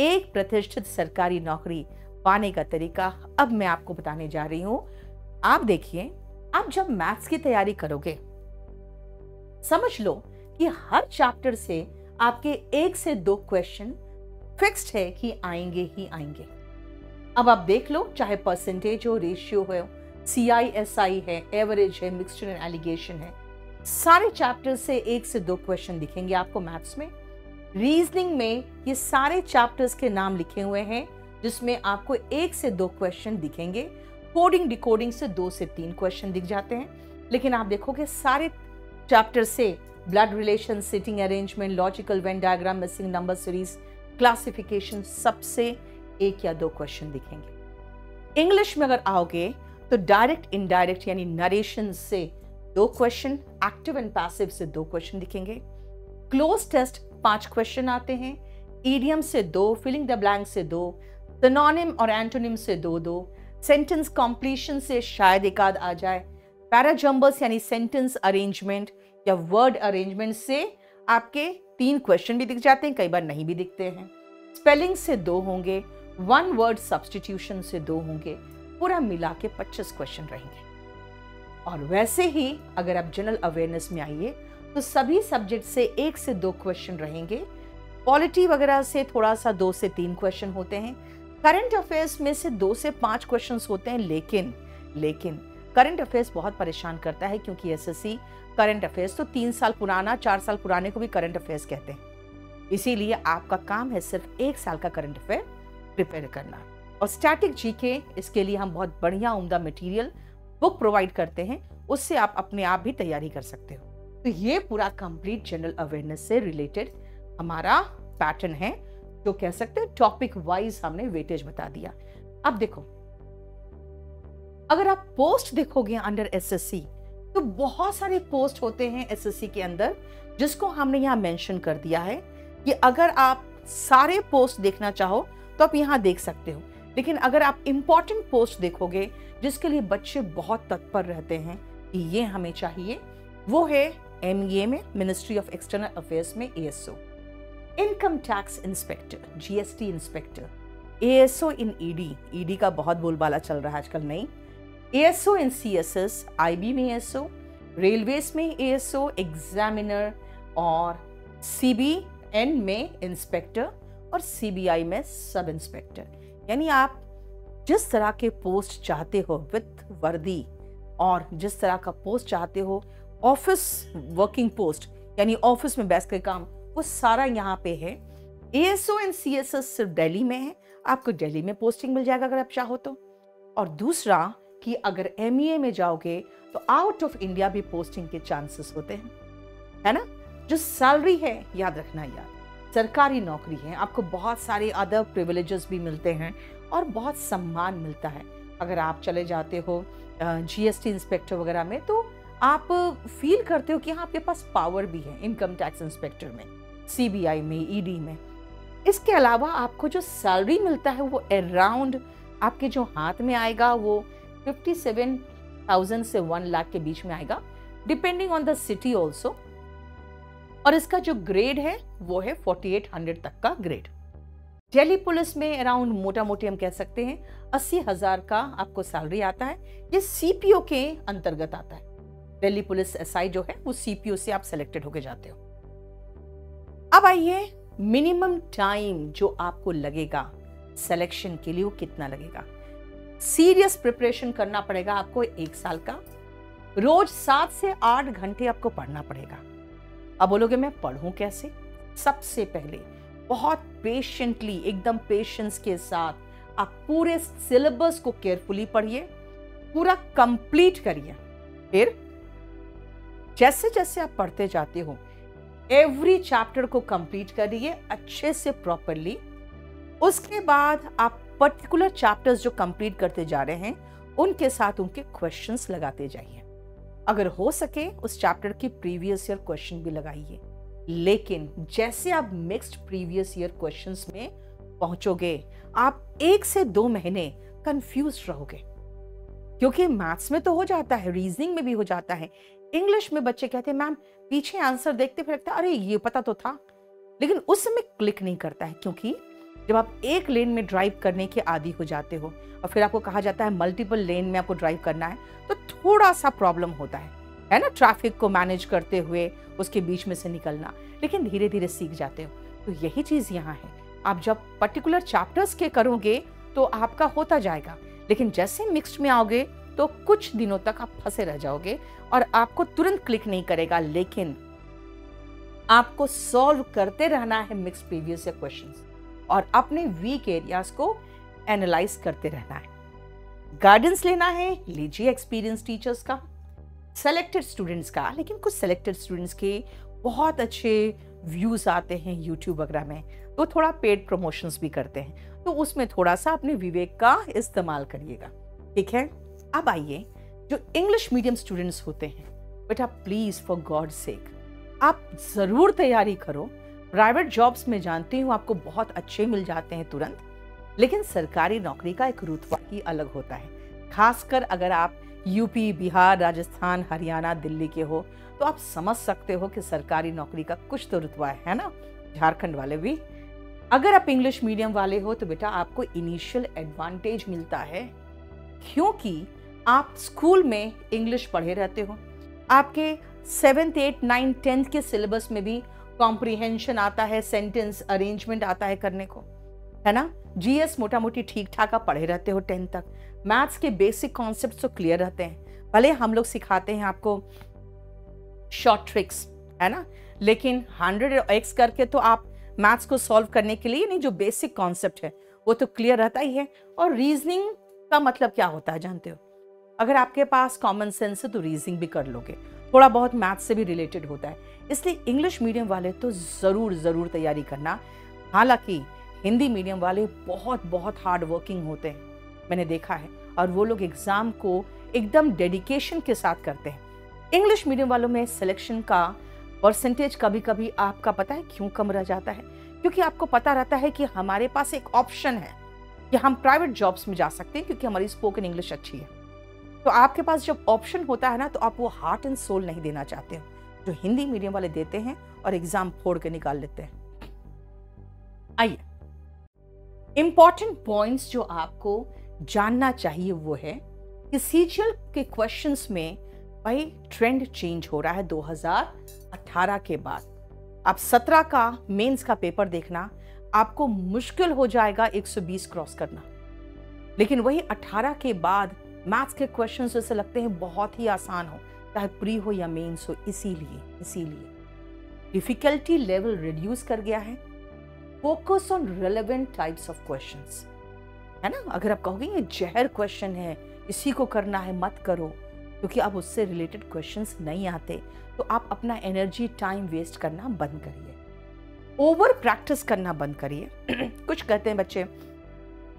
एक प्रतिष्ठित सरकारी नौकरी पाने का तरीका अब मैं आपको बताने जा रही हूं। आप देखिए, आप जब मैथ्स की तैयारी करोगे, समझ लो कि हर चैप्टर से आपके 1 से 2 क्वेश्चन फिक्स्ड है कि आएंगे ही आएंगे। अब आप देख लो, चाहे परसेंटेज हो, रेशियो हो, CISI है, एवरेज है, मिक्सचर एंड एलिगेशन है, सारे चैप्टर से 1 से 2 क्वेश्चन दिखेंगे आपको मैथ्स में। रीजनिंग में ये सारे चैप्टर्स के नाम लिखे हुए हैं जिसमें आपको 1 से 2 क्वेश्चन दिखेंगे। कोडिंग डिकोडिंग से 2 से 3 क्वेश्चन दिख जाते हैं। लेकिन आप देखोगे सारे चैप्टर से blood relation, sitting arrangement, logical Venn diagram, missing number series, classification, सबसे 1 या 2 क्वेश्चन दिखेंगे। इंग्लिश में अगर आओगे तो डायरेक्ट इनडायरेक्ट यानी नरेशन से 2 क्वेश्चन, एक्टिव एंड पैसिव से 2 क्वेश्चन दिखेंगे। क्लोज टेस्ट 5 क्वेश्चन आते हैं, ईडियम से 2, फिलिंग द ब्लैंक से 2, सिनोनिम और एंटोनिम से 2-2, सेंटेंस कंप्लीशन से शायद एक आध आ जाए, पैराजम्बल्स यानी सेंटेंस अरेंजमेंट या वर्ड अरेंजमेंट से आपके 3 क्वेश्चन भी दिख जाते हैं, कई बार नहीं भी दिखते हैं। स्पेलिंग से 2 होंगे, 1 वर्ड सब्स्टिट्यूशन से 2 होंगे, पूरा मिला के 25 क्वेश्चन रहेंगे। और वैसे ही अगर आप जनरल अवेयरनेस में आइए तो सभी सब्जेक्ट से 1 से 2 क्वेश्चन रहेंगे। पॉलिटी वगैरह से थोड़ा सा 2 से 3 क्वेश्चन होते हैं। करंट अफेयर्स में से 2 से 5 क्वेश्चंस होते हैं। लेकिन करंट अफेयर्स बहुत परेशान करता है क्योंकि एसएससी करंट अफेयर्स तो 3 साल पुराना, 4 साल पुराने को भी करंट अफेयर्स कहते हैं। इसीलिए आपका काम है सिर्फ 1 साल का करंट अफेयर प्रिपेयर करना। और स्टैटिक जीके, इसके लिए हम बहुत बढ़िया उम्दा मटेरियल बुक प्रोवाइड करते हैं, उससे आप अपने आप भी तैयारी कर सकते हो। तो ये पूरा कंप्लीट जनरल अवेयरनेस से रिलेटेड हमारा पैटर्न है, जो कह सकते हैं टॉपिक वाइज हमने वेटेज बता दिया। अब देखो, अगर आप पोस्ट देखोगे अंडर एसएससी तो बहुत सारे पोस्ट होते हैं एसएससी के अंदर, जिसको हमने यहाँ मेंशन कर दिया है कि अगर आप सारे पोस्ट देखना चाहो तो आप यहाँ देख सकते हो। लेकिन अगर आप इंपॉर्टेंट पोस्ट देखोगे जिसके लिए बच्चे बहुत तत्पर रहते हैं कि ये हमें चाहिए, वो है MEA में, मिनिस्ट्री ऑफ एक्सटर्नल अफेयर्स में ASO, income tax inspector, GST inspector, ASO इन ED का बहुत बोलबाला चल रहा है आजकल, नहीं, ASO इन CSS, IB में ASO, रेलवेज में ASO, एग्जामिनर, और CBN में इंस्पेक्टर और CBI में सब इंस्पेक्टर। यानी आप जिस तरह के पोस्ट चाहते हो विथ वर्दी और जिस तरह का पोस्ट चाहते हो, ऑफिस वर्किंग पोस्ट यानी ऑफिस में बैठ कर काम, वो सारा यहाँ पे है। ASO एंड CSS सिर्फ दिल्ली में है, आपको दिल्ली में पोस्टिंग मिल जाएगा अगर आप चाहो तो। और दूसरा कि अगर MEA में जाओगे तो आउट ऑफ इंडिया भी पोस्टिंग के चांसेस होते हैं, है ना। जो सैलरी है, याद रखना यार, सरकारी नौकरी है, आपको बहुत सारे अदर प्रिविलेजेस भी मिलते हैं और बहुत सम्मान मिलता है। अगर आप चले जाते हो GST इंस्पेक्टर वगैरह में तो आप फील करते हो कि हाँ आपके पास पावर भी है, इनकम टैक्स इंस्पेक्टर में, CBI में, ED में। इसके अलावा आपको जो सैलरी मिलता है वो अराउंड आपके जो हाथ में आएगा वो 57,000 से 1 लाख के बीच में आएगा, depending on the city also. और इसका जो ग्रेड है वो है 4800 तक का ग्रेड। दिल्ली पुलिस में अराउंड मोटा मोटी हम कह सकते हैं 80,000 का आपको सैलरी आता है। ये CPO के अंतर्गत आता है। दिल्ली पुलिस SI जो है वो CPO से आप सेलेक्टेड होके जाते हो। अब आइए, मिनिमम टाइम जो आपको लगेगा सिलेक्शन के लिए वो कितना लगेगा। सीरियस प्रिपरेशन करना पड़ेगा आपको 1 साल का, रोज 7 से 8 घंटे आपको पढ़ना पड़ेगा। अब बोलोगे मैं पढ़ूं कैसे? सबसे पहले बहुत पेशेंटली, एकदम पेशेंस के साथ आप पूरे सिलेबस को केयरफुली पढ़िए, पूरा कंप्लीट करिए। फिर जैसे जैसे आप पढ़ते जाते हो एवरी चैप्टर को कंप्लीट करिए अच्छे से, प्रॉपरली। उसके बाद आप पर्टिकुलर चैप्टर्स जो कंप्लीट करते जा रहे हैं उनके साथ उनके क्वेश्चंस लगाते जाइए। अगर हो सके उस चैप्टर की प्रीवियस ईयर क्वेश्चन भी लगाइए। लेकिन जैसे आप मिक्स्ड प्रीवियस ईयर क्वेश्चंस में पहुंचोगे आप 1 से 2 महीने कंफ्यूज रहोगे, क्योंकि मैथ्स में तो हो जाता है, रीजनिंग में भी हो जाता है। इंग्लिश में बच्चे कहते हैं मैम पीछे आंसर देखते फिर लगता है अरे ये पता तो था, लेकिन उस समय क्लिक नहीं करता है, क्योंकि जब आप एक लेन में ड्राइव करने के आदी हो जाते हो और फिर आपको कहा जाता है मल्टीपल लेन में आपको ड्राइव करना है, तो थोड़ा सा प्रॉब्लम होता है ना, ट्रैफिक को मैनेज करते हुए उसके बीच में से निकलना, लेकिन धीरे धीरे सीख जाते हो। तो यही चीज यहाँ है, आप जब पर्टिकुलर चैप्टर्स के करोगे तो आपका होता जाएगा, लेकिन जैसे मिक्स्ड में आओगे तो कुछ दिनों तक आप फंसे रह जाओगे और आपको तुरंत क्लिक नहीं करेगा, लेकिन आपको सॉल्व करते रहना है मिक्स्ड प्रीवियस ईयर क्वेश्चंस और अपने वीक एरियाज को एनालाइज करते रहना है। गाइडेंस लेना है, लीजिए एक्सपीरियंस टीचर्स का, सेलेक्टेड स्टूडेंट्स का, लेकिन कुछ सेलेक्टेड स्टूडेंट्स के बहुत अच्छे व्यूज आते हैं यूट्यूब वगैरह में, तो थोड़ा पेड प्रमोशंस भी करते हैं, तो उसमें थोड़ा सा अपने विवेक का इस्तेमाल करिएगा, ठीक है। अब आइए, जो इंग्लिश मीडियम स्टूडेंट्स होते हैं, बेटा प्लीज फॉर गॉड सेक आप जरूर तैयारी करो। प्राइवेट जॉब्स में जानती हूँ आपको बहुत अच्छे मिल जाते हैं तुरंत, लेकिन सरकारी नौकरी का एक रुतबा ही अलग होता है। खासकर अगर आप यूपी, बिहार, राजस्थान, हरियाणा, दिल्ली के हो तो आप समझ सकते हो कि सरकारी नौकरी का कुछ तो रुतबा है ना। झारखंड वाले भी, अगर आप इंग्लिश मीडियम वाले हो तो बेटा आपको इनिशियल एडवांटेज मिलता है, क्योंकि आप स्कूल में इंग्लिश पढ़े रहते हो, आपके 7th, 8th, 9th, 10th के सिलेबस में भी कॉम्प्रिहेंशन आता है, सेंटेंस अरेंजमेंट आता है करने को, है ना। जीएस मोटा मोटी ठीक ठाक आप पढ़े रहते हो 10th तक, मैथ्स के बेसिक कॉन्सेप्ट तो क्लियर रहते हैं, भले हम लोग सिखाते हैं आपको शॉर्ट ट्रिक्स, है ना, लेकिन 100x करके तो आप मैथ्स को सॉल्व करने के लिए नहीं, जो बेसिक कॉन्सेप्ट है वो तो क्लियर रहता ही है। और रीजनिंग का मतलब क्या होता है जानते हो, अगर आपके पास कॉमन सेंस है तो रीजनिंग भी कर लोगे, थोड़ा बहुत मैथ्स से भी रिलेटेड होता है, इसलिए इंग्लिश मीडियम वाले तो जरूर तैयारी करना। हालांकि हिंदी मीडियम वाले बहुत बहुत हार्ड वर्किंग होते हैं, मैंने देखा है, और वो लोग एग्जाम को एकदम डेडिकेशन के साथ करते हैं। इंग्लिश मीडियम वालों में सिलेक्शन का परसेंटेज कभी कभी आपका पता है क्यों कम रह जाता है, क्योंकि आपको पता रहता है कि हमारे पास एक ऑप्शन है कि हम प्राइवेट जॉब्स में जा सकते हैं क्योंकि हमारी स्पोकन इंग्लिश अच्छी है। तो आपके पास जब ऑप्शन होता है ना, तो आप वो हार्ट एंड सोल नहीं देना चाहते हो, जो हिंदी मीडियम वाले देते हैं और एग्जाम फोड़ के निकाल लेते हैं। आइए, इंपॉर्टेंट पॉइंट्स जो आपको जानना चाहिए वो है कि सीजीएल के क्वेश्चंस में भाई ट्रेंड चेंज हो रहा है 2018 के बाद। अब 17 का मेंस का पेपर देखना आपको मुश्किल हो जाएगा 120 क्रॉस करना, लेकिन वही 18 के बाद मैथ्स के क्वेश्चंस जैसे लगते हैं बहुत ही आसान हो, चाहे प्री हो या मेंस हो। इसीलिए डिफिकल्टी लेवल रिड्यूस कर गया है। Focus on relevant types of questions, है ना। अगर आप कहोगे ये जहर क्वेश्चन है, इसी को करना है, मत करो, क्योंकि अब उससे रिलेटेड क्वेश्चंस नहीं आते, तो आप अपना एनर्जी टाइम वेस्ट करना बंद करिए, ओवर प्रैक्टिस करना बंद करिए। कुछ कहते हैं बच्चे,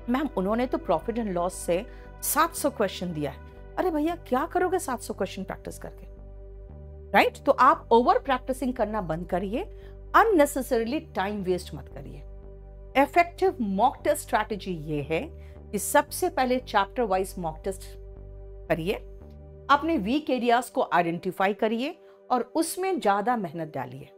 मैम उन्होंने तो प्रॉफिट एंड लॉस से 700 क्वेश्चन दिया है। अरे भैया क्या करोगे 700 क्वेश्चन प्रैक्टिस करके, राइट। तो आप ओवर प्रैक्टिसिंग करना बंद करिए, अननेसेसरीली टाइम वेस्ट मत करिए। इफेक्टिव मॉक टेस्ट स्ट्रैटेजी ये है कि सबसे पहले चैप्टर वाइज मॉक टेस्ट करिए, अपने वीक एरियाज को आइडेंटिफाई करिए और उसमें ज्यादा मेहनत डालिए।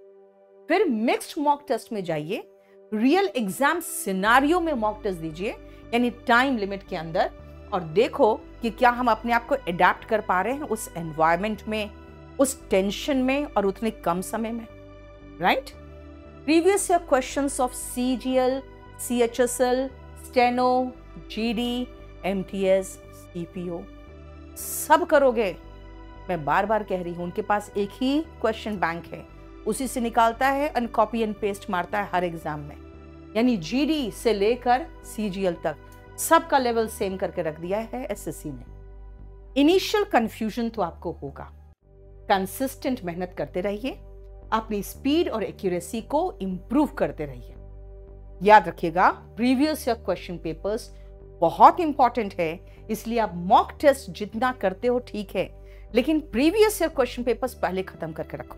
फिर मिक्स्ड मॉक टेस्ट में जाइए, रियल एग्जाम सिनारियो में मॉक टेस्ट दीजिए, यानी टाइम लिमिट के अंदर, और देखो कि क्या हम अपने आप को अडेप्ट कर पा रहे हैं उस एनवायरनमेंट में, उस टेंशन में और उतने कम समय में, right. Previous year questions of CGL, CHSL, steno, GD, MTS, CPO सब करोगे। मैं बार बार कह रही हूं, उनके पास एक ही क्वेश्चन बैंक है, उसी से निकालता है और कॉपी एंड पेस्ट मारता है हर एग्जाम में, यानी जीडी से लेकर सीजीएल तक सबका लेवल सेम करके रख दिया है एसएससी ने। इनिशियल कंफ्यूजन तो आपको होगा, कंसिस्टेंट मेहनत करते रहिए, अपनी स्पीड और एक्यूरेसी को इंप्रूव करते रहिए। याद रखिएगा, प्रीवियस ईयर क्वेश्चन पेपर्स बहुत इंपॉर्टेंट है, इसलिए आप मॉक टेस्ट जितना करते हो ठीक है, लेकिन प्रीवियस ईयर क्वेश्चन पेपर्स पहले खत्म करके रखो,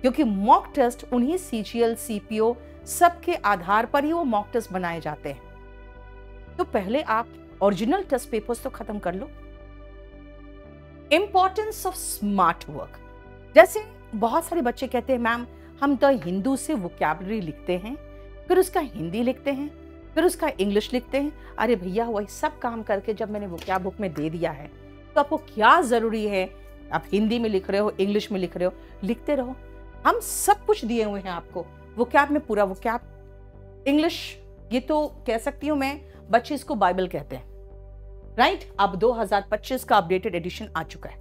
क्योंकि मॉक टेस्ट उन्हीं सीजीएल, सीपीओ सबके आधार पर ही वो मॉक टेस्ट बनाए जाते हैं। तो पहले आप ओरिजिनल टेस्ट पेपर्स तो खत्म कर लो। इंपॉर्टेंस ऑफ स्मार्ट वर्क, जैसे बहुत सारे बच्चे कहते हैं मैम हम तो हिंदू से वोकैबुलरी लिखते हैं, फिर उसका हिंदी लिखते हैं, फिर उसका इंग्लिश लिखते हैं। अरे भैया, वही सब काम करके जब मैंने वोकैब बुक में दे दिया है तो आपको क्या जरूरी है, आप हिंदी में लिख रहे हो, इंग्लिश में लिख रहे हो, लिखते रहो। हम सब कुछ दिए हुए हैं आपको, वोकैब में पूरा वोकैब इंग्लिश, ये तो कह सकती हूं मैं, बच्चे इसको बाइबल कहते हैं, राइट। अब 2025 का अपडेटेड एडिशन आ चुका है,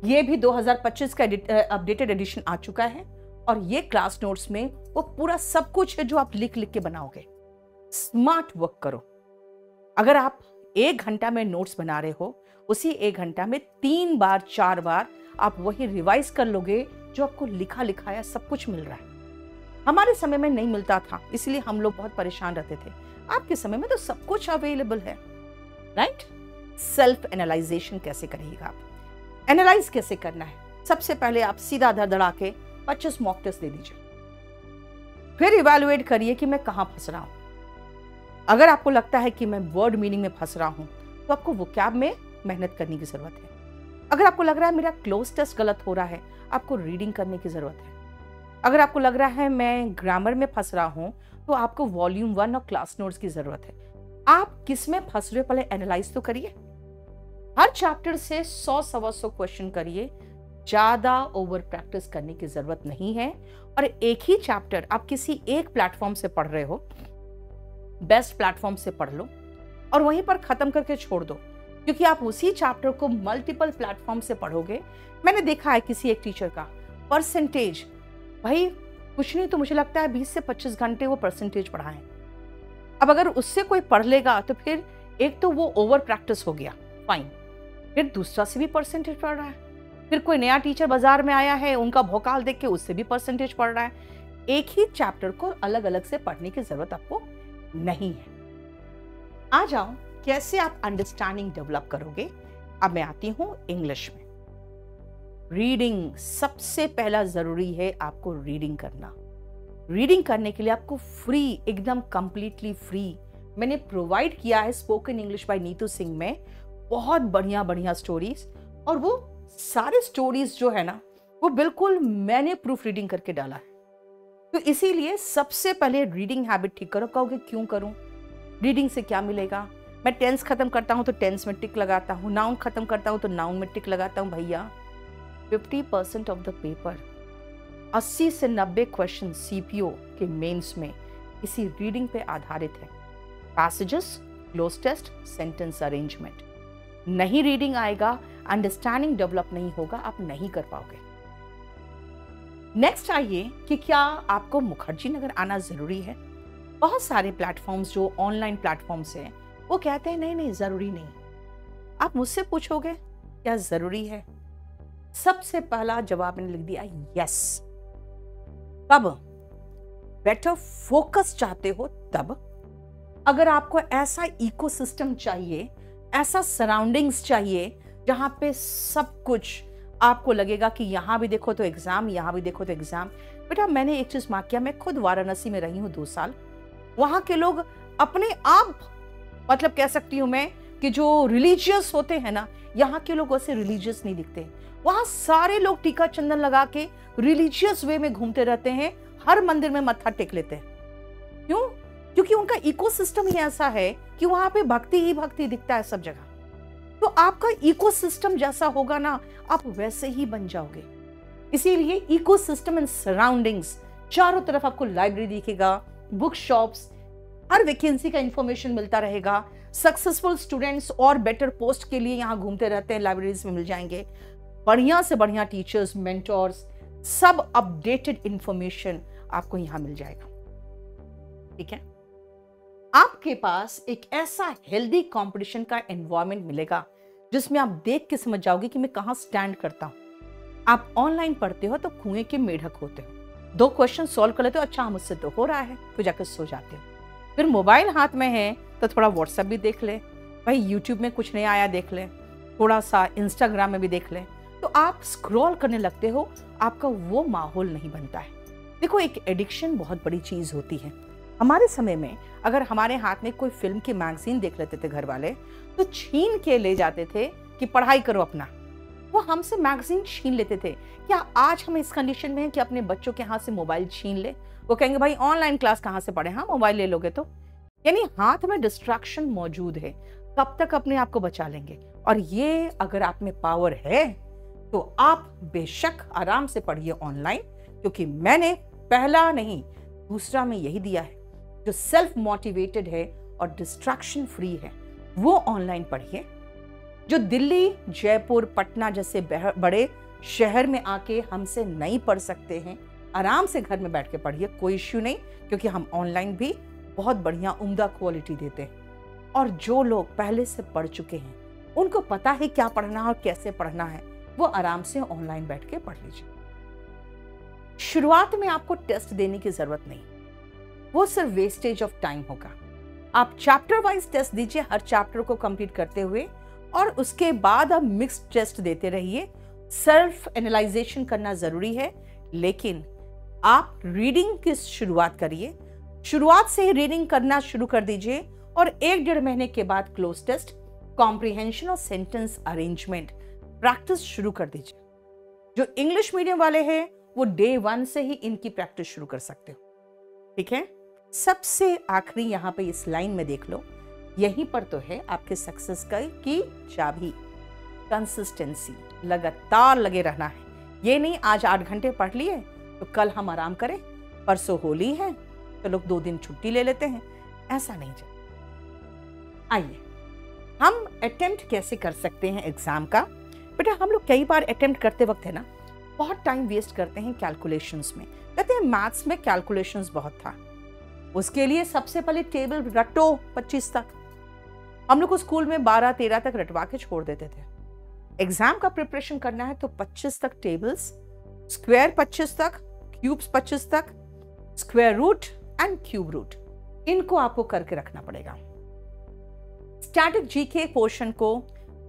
ये भी 2025 का अपडेटेड एडिशन आ चुका है, और ये क्लास नोट्स में वो पूरा सब कुछ है जो आप लिख लिख के बनाओगे। स्मार्ट वर्क करो। अगर आप 1 घंटा में नोट्स बना रहे हो, उसी 1 घंटा में 3 बार 4 बार आप वही रिवाइज कर लोगे जो आपको लिखा लिखाया सब कुछ मिल रहा है। हमारे समय में नहीं मिलता था, इसलिए हम लोग बहुत परेशान रहते थे। आपके समय में तो सब कुछ अवेलेबल है, राइट। सेल्फ एनालाइजेशन कैसे करिएगा आप, एनालाइज कैसे करना है? सबसे पहले आप सीधा धड़धड़ा के 25 मॉक टेस्ट दे दीजिए, फिर इवैल्यूएट करिए कि मैं कहां फंस रहा हूं। अगर आपको लगता है कि मैं वर्ड मीनिंग में फंस रहा हूं तो आपको वोकैब में मेहनत करने की जरूरत है। अगर आपको लग रहा है मेरा क्लोज टेस्ट गलत हो रहा है, आपको रीडिंग करने की जरूरत है। अगर आपको लग रहा है मैं ग्रामर में फंस रहा हूं तो आपको वॉल्यूम 1 और क्लास नोट्स की जरूरत है। आप किस में फंस रहे हो पहले एनालाइज तो करिए। हर चैप्टर से 100-125 क्वेश्चन करिए, ज्यादा ओवर प्रैक्टिस करने की जरूरत नहीं है। और एक ही चैप्टर आप किसी एक प्लेटफॉर्म से पढ़ रहे हो, बेस्ट प्लेटफॉर्म से पढ़ लो और वहीं पर खत्म करके छोड़ दो, क्योंकि आप उसी चैप्टर को मल्टीपल प्लेटफॉर्म से पढ़ोगे। मैंने देखा है किसी एक टीचर का परसेंटेज, भाई कुछ नहीं तो मुझे लगता है 20 से 25 घंटे वो परसेंटेज पढ़ा है। अब अगर उससे कोई पढ़ लेगा तो फिर एक तो वो ओवर प्रैक्टिस हो गया, फाइन, फिर दूसरा से भी परसेंटेज पढ़ रहा है, फिर कोई नया टीचर बाजार में आया है, उनका भौकाल देख के उससे भी परसेंटेज पढ़ रहा है। एक ही चैप्टर को अलग अलग से पढ़ने की जरूरत आपको नहीं है। आ जाओ कैसे आप अंडरस्टैंडिंग डेवलप करोगे। अब मैं आती हूं इंग्लिश में। रीडिंग सबसे पहला जरूरी है, आपको रीडिंग करना। रीडिंग करने के लिए आपको फ्री, एकदम कंप्लीटली फ्री मैंने प्रोवाइड किया है spoken English by Neetu Singh में बहुत बढ़िया बढ़िया स्टोरीज, और वो सारे स्टोरीज जो है ना वो बिल्कुल मैंने प्रूफ रीडिंग करके डाला है। तो इसीलिए सबसे पहले रीडिंग हैबिट ठीक करो। कहोगे क्यों करूं, रीडिंग से क्या मिलेगा? मैं टेंस खत्म करता हूं तो टेंस में टिक लगाता हूं, नाउन खत्म करता हूं तो नाउन में टिक लगाता हूं। भैया 50% ऑफ द पेपर, 80 से 90 क्वेश्चन सीपीओ के मेंस में इसी रीडिंग पे आधारित है। Passages, cloze test, sentence arrangement. नहीं रीडिंग आएगा, अंडरस्टैंडिंग डेवलप नहीं होगा, आप नहीं कर पाओगे। नेक्स्ट आइए कि क्या आपको मुखर्जी नगर आना जरूरी है। बहुत सारे प्लेटफॉर्म्स जो ऑनलाइन प्लेटफॉर्म्स हैं वो कहते हैं नहीं नहीं जरूरी नहीं। आप मुझसे पूछोगे क्या जरूरी है? सबसे पहला जवाब मैंने लिख दिया यस। कब? बेटर फोकस चाहते हो तब। अगर आपको ऐसा इकोसिस्टम चाहिए, ऐसा सराउंडिंग्स चाहिए जहां पे सब कुछ आपको लगेगा कि यहां भी देखो तो एग्जाम, यहां भी देखो तो एग्जाम। बेटा मैंने एक चीज मार्क किया, मैं खुद वाराणसी में रही हूं 2 साल। वहां के लोग अपने आप, मतलब कह सकती हूं मैं कि जो रिलीजियस होते हैं ना, यहाँ के लोग वैसे रिलीजियस नहीं दिखते। वहां सारे लोग टीका चंदन लगा के रिलीजियस वे में घूमते रहते हैं, हर मंदिर में मत्था टेक लेते हैं। क्यों? क्योंकि उनका इकोसिस्टम ही ऐसा है कि वहां पे भक्ति ही भक्ति दिखता है सब जगह। तो आपका इकोसिस्टम जैसा होगा ना, आप वैसे ही बन जाओगे। इसीलिए इकोसिस्टम एंड सराउंडिंग्स, चारों तरफ आपको लाइब्रेरी दिखेगा, बुक शॉप्स, हर वैकेंसी का इंफॉर्मेशन मिलता रहेगा। सक्सेसफुल स्टूडेंट्स और बेटर पोस्ट के लिए यहाँ घूमते रहते हैं, लाइब्रेरीज में मिल जाएंगे। बढ़िया से बढ़िया टीचर्स, मेंटोर्स, सब अपडेटेड इंफॉर्मेशन आपको यहाँ मिल जाएगा। ठीक है, आपके पास एक ऐसा हेल्दी कंपटीशन का एनवायरनमेंट मिलेगा जिसमें आप देख के समझ जाओगे कि मैं कहां स्टैंड करता हूं। आप ऑनलाइन पढ़ते हो तो कुएं के मेढक होते हो, 2 क्वेश्चन सॉल्व कर लेते हो, अच्छा मुझसे तो हो रहा है, फिर जाकर सो जाते हो। फिर मोबाइल हाथ में है तो थोड़ा व्हाट्सएप भी देख ले, भाई यूट्यूब में कुछ नया आया देख ले, थोड़ा सा इंस्टाग्राम में भी देख ले, तो आप स्क्रॉल करने लगते हो, आपका वो माहौल नहीं बनता है। देखो एक एडिक्शन बहुत बड़ी चीज होती है। हमारे समय में अगर हमारे हाथ में कोई फिल्म की मैगजीन देख लेते थे घर वाले, तो छीन के ले जाते थे कि पढ़ाई करो अपना। वो हमसे मैगजीन छीन लेते थे। क्या आज हम इस कंडीशन में हैं कि अपने बच्चों के हाथ से मोबाइल छीन ले? वो कहेंगे भाई ऑनलाइन क्लास कहाँ से पढ़े, हाँ मोबाइल ले लोगे तो। यानी हाथ में डिस्ट्रैक्शन मौजूद है, कब तक अपने आप को बचा लेंगे? और ये अगर आप में पावर है तो आप बेशक आराम से पढ़िए ऑनलाइन, क्योंकि मैंने पहला नहीं दूसरा में यही दिया है। जो सेल्फ मोटिवेटेड है और डिस्ट्रैक्शन फ्री है वो ऑनलाइन पढ़िए। जो दिल्ली, जयपुर, पटना जैसे बड़े शहर में आके हमसे नहीं पढ़ सकते हैं, आराम से घर में बैठ के पढ़िए, कोई इश्यू नहीं, क्योंकि हम ऑनलाइन भी बहुत बढ़िया उम्दा क्वालिटी देते हैं। और जो लोग पहले से पढ़ चुके हैं, उनको पता है क्या पढ़ना है और कैसे पढ़ना है, वो आराम से ऑनलाइन बैठ के पढ़ लीजिए। शुरुआत में आपको टेस्ट देने की जरूरत नहीं, वो सिर्फ वेस्टेज ऑफ टाइम होगा। आप चैप्टर वाइज टेस्ट दीजिए हर चैप्टर को कंप्लीट करते हुए, और उसके बाद आप मिक्स्ड टेस्ट देते रहिए। सेल्फ एनालाइजेशन करना जरूरी है, लेकिन आप रीडिंग की शुरुआत करिए, शुरुआत से ही रीडिंग करना शुरू कर दीजिए, और 1-1.5 महीने के बाद क्लोज टेस्ट, कॉम्प्रिहेंशन और सेंटेंस अरेंजमेंट प्रैक्टिस शुरू कर दीजिए। जो इंग्लिश मीडियम वाले हैं वो डे 1 से ही इनकी प्रैक्टिस शुरू कर सकते हो, ठीक है। सबसे आखिरी यहाँ पे इस लाइन में देख लो, यहीं पर तो है आपके सक्सेस की चाबी, कंसिस्टेंसी। लगातार लगे रहना है। ये नहीं आज 8 घंटे पढ़ लिए तो कल हम आराम करें, परसों होली है तो लोग 2 दिन छुट्टी ले लेते हैं, ऐसा नहीं चलता। आइए हम अटेम्प्ट कैसे कर सकते हैं एग्जाम का। बेटा हम लोग कई बार अटेम्प्ट करते वक्त है ना बहुत टाइम वेस्ट करते हैं कैलकुलेशंस में। कहते हैं मैथ्स में कैलकुलेशंस बहुत था, उसके लिए सबसे पहले टेबल रटो 25 तक। हम लोग को स्कूल में 12-13 तक रटवा के छोड़ देते थे। एग्जाम का प्रिपरेशन करना है तो 25 तक टेबल्स, स्क्वायर 25 तक, क्यूब्स 25 तक, square root and cube root, इनको आपको करके रखना पड़ेगा। स्टैटिक जीके पोर्शन को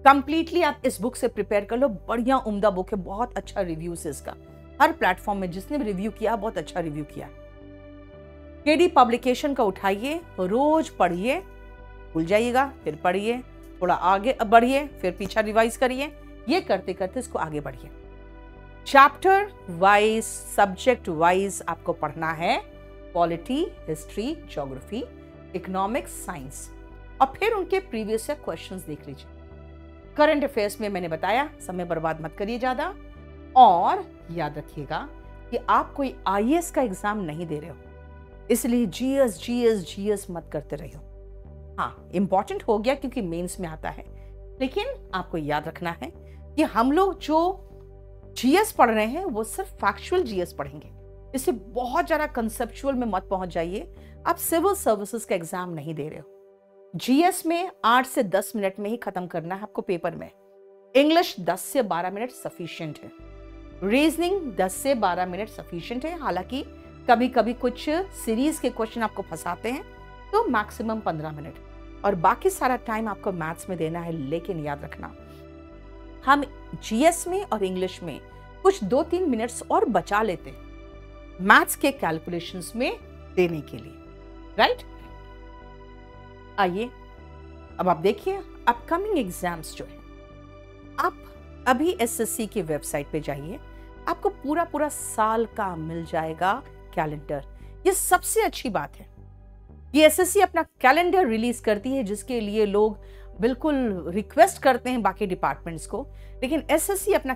कंप्लीटली आप इस बुक से प्रिपेयर कर लो। बढ़िया उम्दा बुक है, बहुत अच्छा रिव्यूज है इसका। हर प्लेटफॉर्म में जिसने भी रिव्यू किया बहुत अच्छा रिव्यू किया। केडी पब्लिकेशन का उठाइए, रोज पढ़िए, भूल जाइएगा फिर पढ़िए, थोड़ा आगे बढ़िए, फिर पीछा रिवाइज करिए। ये करते करते इसको आगे बढ़िए। चैप्टर वाइज, सब्जेक्ट वाइज आपको पढ़ना है, polity, history, geography, economics, science, और फिर उनके प्रीवियस ईयर क्वेश्चंस देख लीजिए। करंट अफेयर्स में मैंने बताया समय बर्बाद मत करिए ज्यादा, और याद रखिएगा कि आप कोई आईएएस का एग्जाम नहीं दे रहे हो, इसलिए जीएस मत करते रहिए। हाँ इंपॉर्टेंट हो गया क्योंकि मेंस में आता है, लेकिन आपको याद रखना है कि हम लोग जो जीएस पढ़ रहे हैं वो सिर्फ फैक्चुअल जीएस पढ़ेंगे, इससे बहुत ज्यादा कंसेप्चुअल में मत पहुंच जाइए। आप सिविल सर्विसेज का एग्जाम नहीं दे रहे हो। जीएस में 8 से 10 मिनट में ही खत्म करना है आपको पेपर में। इंग्लिश 10 से 12 मिनट सफिशिएंट है। रीजनिंग 10 से 12 मिनट सफिशिएंट है। हालांकि कभी कभी कुछ सीरीज के क्वेश्चन आपको फंसाते हैं तो मैक्सिमम 15 मिनट, और बाकी सारा टाइम आपको मैथ्स में देना है। लेकिन याद रखना हम जीएस में और इंग्लिश में कुछ 2-3 मिनट्स और बचा लेते हैं मैथ्स के कैलकुलेशंस में देने के लिए, राइट। आइए अब आप देखिए अपकमिंग एग्जाम्स जो है, आप अभी एसएससी की वेबसाइट पे जाइए, आपको पूरा साल का मिल जाएगा कैलेंडर। ये सबसे अच्छी बात है, ये एसएससी अपना कैलेंडर रिलीज करती है, जिसके लिए लोग बिल्कुल रिक्वेस्ट करते हैं बाकी डिपार्टमेंट्स को, लेकिन एसएससी अपना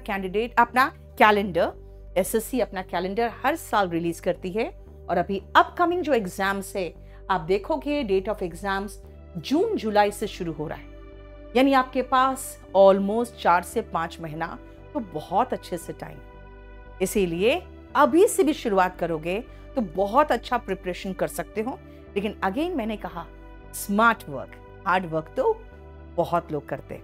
कैलेंडर हर साल रिलीज करती है। और अभी अपकमिंग जो एग्जाम्स है आप देखोगे डेट ऑफ एग्जाम्स जून जुलाई से शुरू हो रहा है, यानी आपके पास ऑलमोस्ट 4 से 5 महीना, तो बहुत अच्छे से टाइम। इसीलिए अभी से भी शुरुआत करोगे तो बहुत अच्छा प्रिपरेशन कर सकते हो। लेकिन अगेन मैंने कहा स्मार्ट वर्क, हार्ड वर्क तो बहुत लोग करते हैं।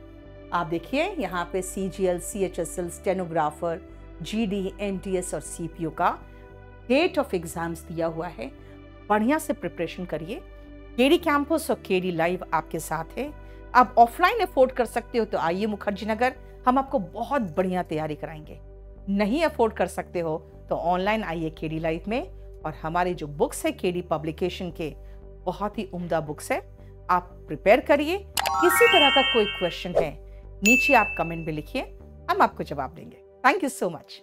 आप देखिए यहाँ पे CGL, CHSL, stenographer, GD, MTS और सीपीओ का डेट ऑफ एग्जाम्स दिया हुआ है। बढ़िया से प्रिपरेशन करिए। केडी कैंपस और केडी लाइव आपके साथ है। आप ऑफलाइन अफोर्ड कर सकते हो तो आइए मुखर्जी नगर, हम आपको बहुत बढ़िया तैयारी कराएंगे। नहीं अफोर्ड कर सकते हो तो ऑनलाइन आइए केडी लाइव में, और हमारी जो बुक्स है केडी पब्लिकेशन के बहुत ही उम्दा बुक्स है, आप प्रिपेयर करिए। किसी तरह का कोई क्वेश्चन है नीचे आप कमेंट में लिखिए, हम आपको जवाब देंगे। Thank you so much.